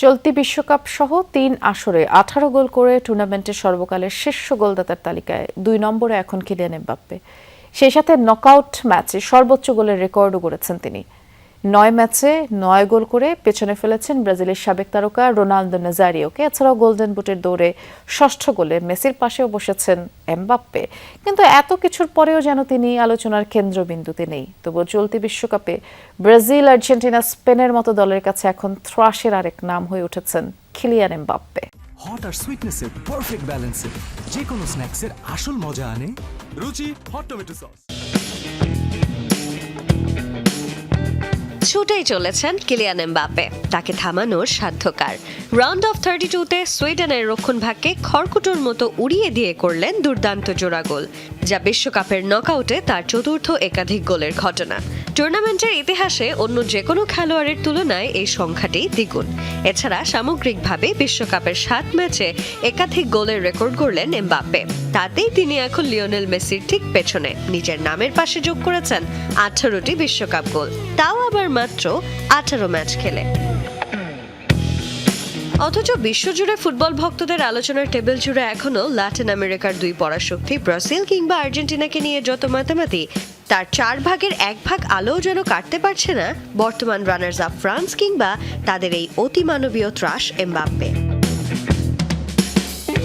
চলতি বিশ্বকাপ সহ ৩ আসরে ১৮ গোল করে টুর্নামেন্টের সর্বকালের শীর্ষ গোলদাতার তালিকায় ২ নম্বরে এখন কিলিয়ান এমবাপ্পে। সেই সাথে নকআউট ম্যাচে সর্বোচ্চ গোলের রেকর্ডও গড়েছেন তিনি। ৯ ম্যাচে ৯ গোল করে পেছনে ফেলেছেন ব্রাজিলের সাবেক তারকা রোনালদো নাজারিওকে। এছাড়াও গোল্ডেন বুটের দৌড়ে ষষ্ঠ গোলে মেসির পাশেও বসেছেন এমবাপ্পে। কিন্তু এত কিছুর পরেও যেন তিনি আলোচনার কেন্দ্রবিন্দুতে নেই। তবুও চলতি বিশ্বকাপে ব্রাজিল, আর্জেন্টিনা, স্পেনের মতো দলের কাছে এখন থ্রাশের আরেক নাম হয়ে উঠেছেন কিলিয়ান এমবাপ্পে। হট আর সুইটনেসের পারফেক্ট ব্যালেন্সে যে কোনো স্ন্যাক্সের আসল মজা আনে রুচি হট টমেটো সস। ছুটেই চলেছেন কিলিয়ান এমবাপ্পে, তাকে থামানোর সাধ্যকার। রাউন্ড অফ 32-তে সুইডেনের রক্ষণভাগকে খড়কুটোর মতো উড়িয়ে দিয়ে করলেন দুর্দান্ত জোড়া গোল, যা বিশ্বকাপের নকআউটে তার চতুর্থ একাধিক গোলের ঘটনা। টুর্নামেন্টের ইতিহাসে অন্য যে কোনো খেলোয়াড়ের তুলনায় এই সংখ্যাটি দ্বিগুণ। এছাড়া সামগ্রিকভাবে বিশ্বকাপের 7 ম্যাচে একাধিক গোলের রেকর্ড গড়লেন এমবাপ্পে। তাতেই তিনি এখন লিওনেল মেসির ঠিক পেছনে নিজের নামের পাশে যোগ করেছেন 18টি বিশ্বকাপ গোল, তাও আবার মাত্র 18 ম্যাচ খেলে। অথচ বিশ্বজুড়ে ফুটবল ভক্তদের আলোচনার টেবিল জুড়ে এখনো ল্যাটিন আমেরিকার দুই পরাশক্তি ব্রাজিল কিংবা আর্জেন্টিনাকে নিয়ে যত মাতামাতি, তার 4 ভাগের 1 ভাগ আলোও যেন কাটতে পারছে না বর্তমান রানার্স আপ ফ্রান্স কিংবা তাদের এই অতিমানবীয় ত্রাস এমবাপ্পে।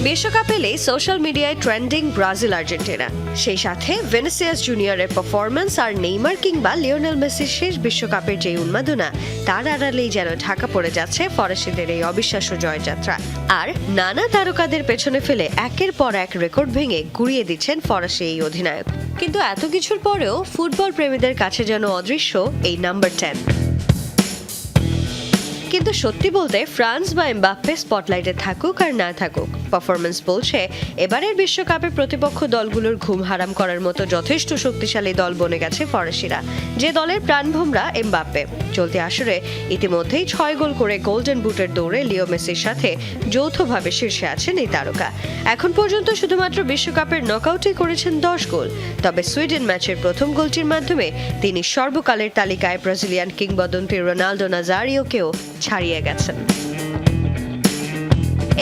বিশ্বকাপ এলেই সোশ্যাল মিডিয়ায় ট্রেন্ডিং ব্রাজিল আর্জেন্টিনা, সেই সাথে ভিনিসিয়াস জুনিয়রের পারফরম্যান্স আর নেইমার কিংবা লিওনেল মেসির শেষ বিশ্বকাপের যে উন্মাদনা, তার আড়ালেই যেন ঢাকা পড়ে যাচ্ছে ফরাসিদের এই অবিশ্বাস্য জয়যাত্রা। আর নানা তারকাদের পেছনে ফেলে একের পর এক রেকর্ড ভেঙে গুড়িয়ে দিচ্ছেন ফরাসি এই অধিনায়ক। কিন্তু এত কিছুর পরেও ফুটবল প্রেমীদের কাছে যেন অদৃশ্য এই নাম্বার 10। কিন্তু সত্যি বলতে ফ্রান্স বা এমবাপ্পে স্পটলাইটে থাকুক আর না থাকুক, পারফরমেন্স বলছে এবারের বিশ্বকাপে প্রতিপক্ষ দলগুলোর ঘুম হারাম করার মতো যথেষ্ট শক্তিশালী দল বনে গেছে ফরাসিরা, যে দলের প্রাণভোমরা এমবাপ্পে। চলতি আসরে ইতিমধ্যেই 6 গোল করে গোল্ডেন বুটের দৌড়ে লিও মেসির সাথে যৌথভাবে শীর্ষে আছেন এই তারকা। এখন পর্যন্ত শুধুমাত্র বিশ্বকাপের নকআউটে করেছেন 10 গোল। তবে সুইডেন ম্যাচের প্রথম গোলটির মাধ্যমে তিনি সর্বকালের তালিকায় ব্রাজিলিয়ান কিংবদন্তি রোনালদো নাজারিওকেও ছাড়িয়ে গেছেন।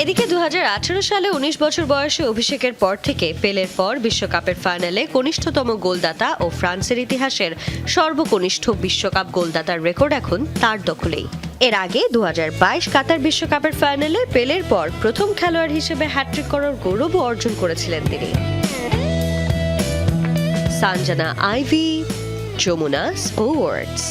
এদিকে 2018 সালে 19 বছর বয়সে অভিষেকের পর থেকে পেলের পর বিশ্বকাপের ফাইনালে কনিষ্ঠতম গোলদাতা ও ফ্রান্সের ইতিহাসের সর্বকনিষ্ঠ বিশ্বকাপ গোলদাতার রেকর্ড এখন তার দখলেই। এর আগে 2022 কাতার বিশ্বকাপের ফাইনালে পেলের পর প্রথম খেলোয়াড় হিসেবে হ্যাট্রিক করার গৌরবও অর্জন করেছিলেন তিনি। Sanjana Ivy, Jamuna sports.